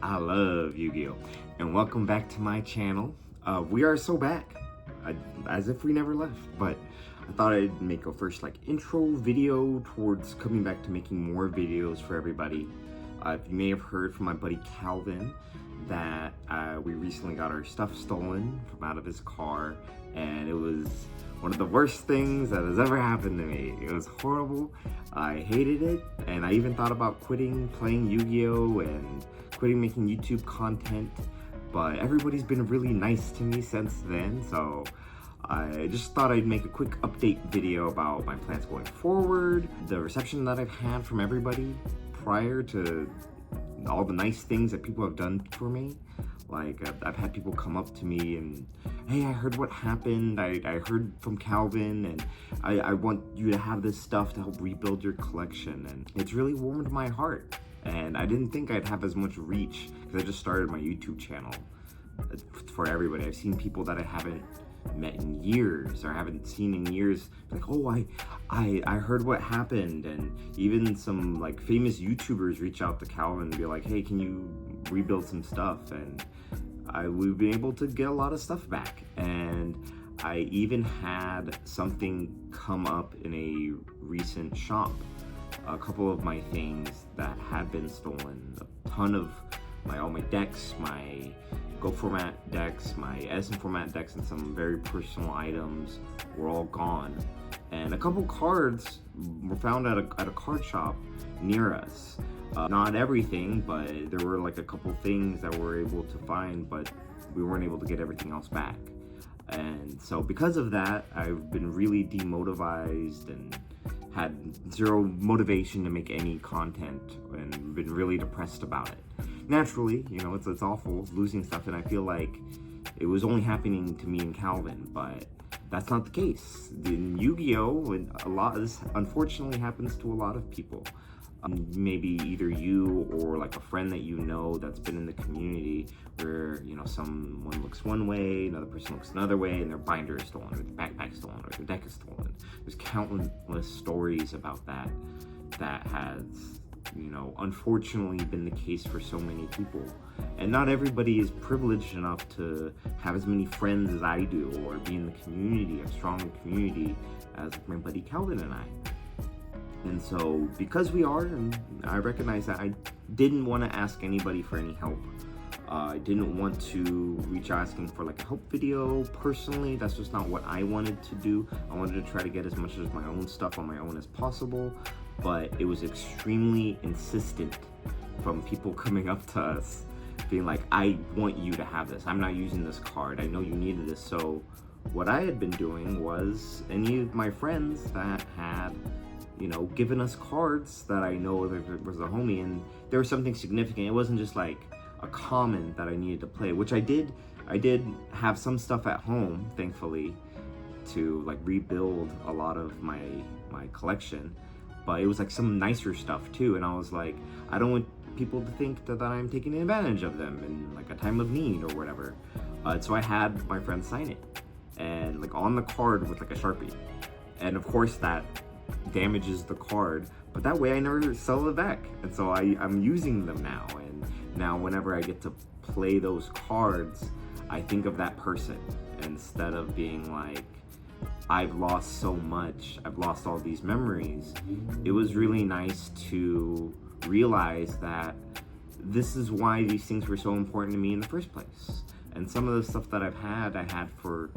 I love Yu-Gi-Oh! And welcome back to my channel. We are so back, as if we never left, but I thought I'd make a first intro video towards coming back to making more videos for everybody. You may have heard from my buddy Calvin that we recently got our stuff stolen from out of his car, and it was one of the worst things that has ever happened to me. It was horrible. I hated it, and I even thought about quitting playing Yu-Gi-Oh! And quitting making YouTube content, but everybody's been really nice to me since then, so I just thought I'd make a quick update video about my plans going forward, the reception that I've had from everybody prior to all the nice things that people have done for me. Like, I've had people come up to me and, hey, I heard what happened, I heard from Calvin, and I want you to have this stuff to help rebuild your collection, and it's really warmed my heart. And I didn't think I'd have as much reach, because I just started my YouTube channel for everybody. I've seen people that I haven't met in years, or haven't seen in years, like, oh, I heard what happened. And even some famous YouTubers reach out to Calvin and be like, hey, can you rebuild some stuff? And we've been able to get a lot of stuff back. And I even had something come up in a recent shop. A couple of my things that had been stolen, a ton of all my decks, my Go format decks, my Edison format decks, and some very personal items were all gone. And a couple cards were found at a card shop near us. Not everything, but there were a couple things that we were able to find, but we weren't able to get everything else back. And so because of that, I've been really demotivated and had zero motivation to make any content, and been really depressed about it. Naturally, it's awful losing stuff, and I feel like it was only happening to me and Calvin, but that's not the case. In Yu-Gi-Oh! A lot of this unfortunately happens to a lot of people. Maybe either you or a friend that you know that's been in the community where someone looks one way, another person looks another way, and their binder is stolen, or their backpack is stolen, or their deck is stolen. There's countless stories about that has unfortunately been the case for so many people. And not everybody is privileged enough to have as many friends as I do, or be in the community, a strong community as my buddy Calvin and I. And so, because we are, and I recognize that, I didn't want to ask anybody for any help. I didn't want to reach asking for a help video personally. That's just not what I wanted to do. I wanted to try to get as much of my own stuff on my own as possible. But it was extremely insistent from people coming up to us, being like, I want you to have this. I'm not using this card. I know you needed this. So what I had been doing was, any of my friends that had given us cards that I know there was a homie, and there was something significant. It wasn't just a common that I needed to play, which I did have some stuff at home, thankfully, to rebuild a lot of my collection. But it was some nicer stuff too, and I was like, I don't want people to think that I'm taking advantage of them in a time of need or whatever. So I had my friend sign it, and on the card with a Sharpie, and of course that damages the card, but that way I never sell it back. And so I'm using them now, and now whenever I get to play those cards, I think of that person, instead of being like, I've lost so much, I've lost all these memories. It was really nice to realize that this is why these things were so important to me in the first place. And some of the stuff that I had for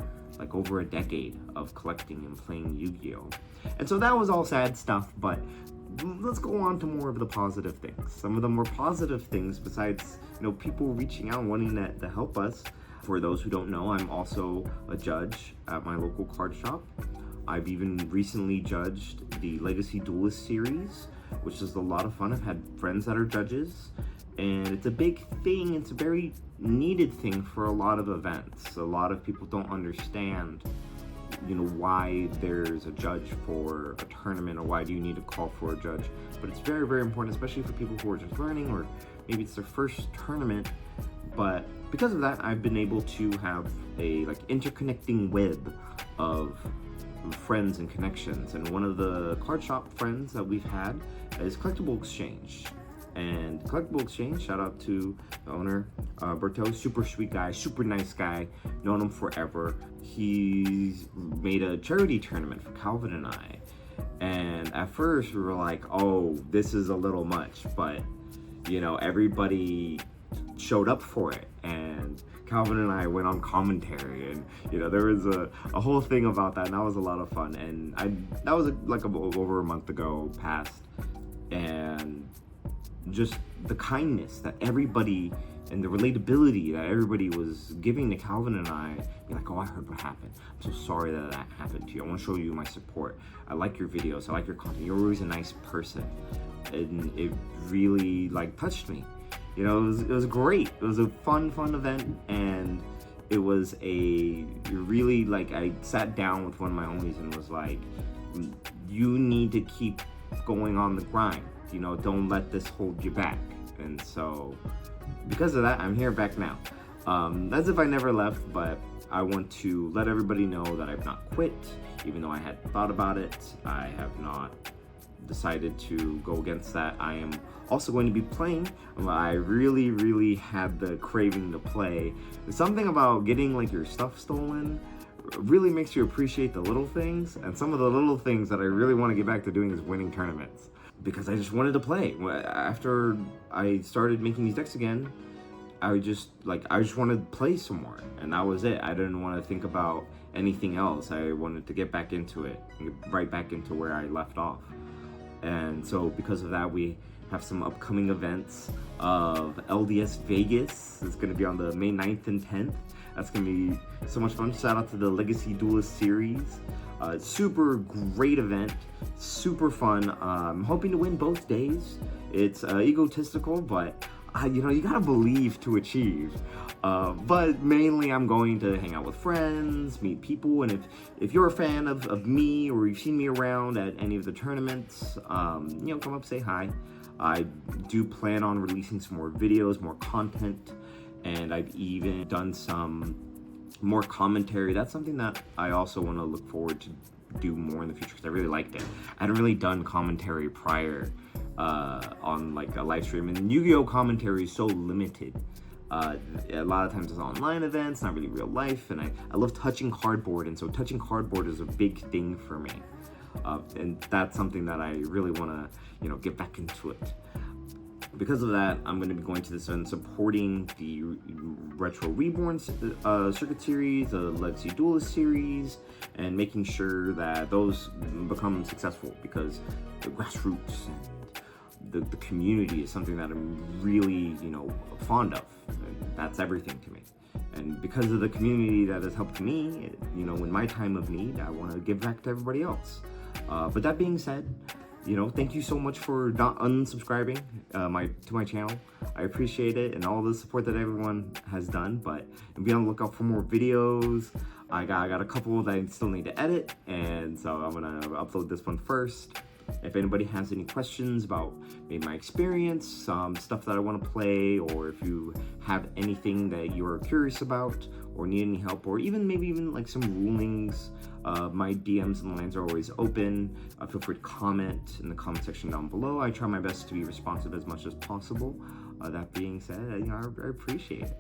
over a decade of collecting and playing Yu-Gi-Oh! And so that was all sad stuff, but let's go on to more of the positive things. Some of the more positive things, besides people reaching out and wanting to help us. For those who don't know, I'm also a judge at my local card shop. I've even recently judged the Legacy Duelist series, which is a lot of fun. I've had friends that are judges, and it's a big thing. It's a very needed thing for a lot of events. A lot of people don't understand, why there's a judge for a tournament, or why do you need to call for a judge. But it's very, very important, especially for people who are just learning, or maybe it's their first tournament. But because of that, I've been able to have a interconnecting web of friends and connections. And one of the card shop friends that we've had is Collectible Exchange. And Collectible Exchange, shout out to the owner, Berto, super sweet guy, super nice guy, known him forever. He's made a charity tournament for Calvin and I. And at first we were like, oh, this is a little much, but you know, everybody showed up for it. And Calvin and I went on commentary, and you know, there was a whole thing about that, and that was a lot of fun. And that was like over a month ago past, and just the kindness that everybody and the relatability that everybody was giving to Calvin and I, be like, oh, I heard what happened. I'm so sorry that that happened to you. I want to show you my support. I like your videos. I like your content. You're always a nice person. And it really like touched me. You know, it was great. It was a fun event, and it was a really, like, I sat down with one of my homies and was like, you need to keep going on the grind. You know, don't let this hold you back. And so because of that, I'm here back now. As if I never left, but I want to let everybody know that I've not quit. Even though I had thought about it, I have not decided to go against that. I am also going to be playing. I really had the craving to play. There's something about getting like your stuff stolen really makes you appreciate the little things, and some of the little things that I really want to get back to doing is winning tournaments, because I just wanted to play. After I started making these decks again, I just wanted to play some more, and that was it. I didn't want to think about anything else. I wanted to get back into it, and get right back into where I left off. And so because of that, we have some upcoming events of LDS Vegas. It's going to be on the May 9th and 10th. That's going to be so much fun. Shout out to the Legacy Duelist Series. Super great event, super fun. I'm hoping to win both days. It's egotistical, but you know, you gotta believe to achieve. But mainly I'm going to hang out with friends, meet people, and if you're a fan of me, or you've seen me around at any of the tournaments, you know, come up, say hi. I do plan on releasing some more videos, more content, and I've even done some more commentary. That's something that I also want to look forward to do more in the future, because I really liked it. I hadn't really done commentary prior on like a live stream, and Yu-Gi-Oh commentary is so limited. A lot of times it's online events, not really real life, and I love touching cardboard, and so touching cardboard is a big thing for me. And that's something that I really want to, you know, get back into it. Because of that, I'm going to be going to this and supporting the Retro Reborn Circuit Series, the Legacy Duelist Series, and making sure that those become successful, because the grassroots and the community is something that I'm really, you know, fond of. And that's everything to me. And because of the community that has helped me, you know, in my time of need, I want to give back to everybody else. But that being said, you know, thank you so much for not unsubscribing to my channel. I appreciate it, and all the support that everyone has done. But be on the lookout for more videos. I got a couple that I still need to edit, and so I'm gonna upload this one first. If anybody has any questions about maybe my experience, some stuff that I want to play, or if you have anything that you're curious about or need any help, or maybe even like some rulings, my DMs and lines are always open. Feel free to comment in the comment section down below. I try my best to be responsive as much as possible. That being said, you know, I appreciate it.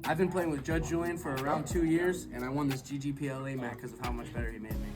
I've been playing with Judge Julian for around 2 years, and I won this GGPLA mat because of how much better he made me.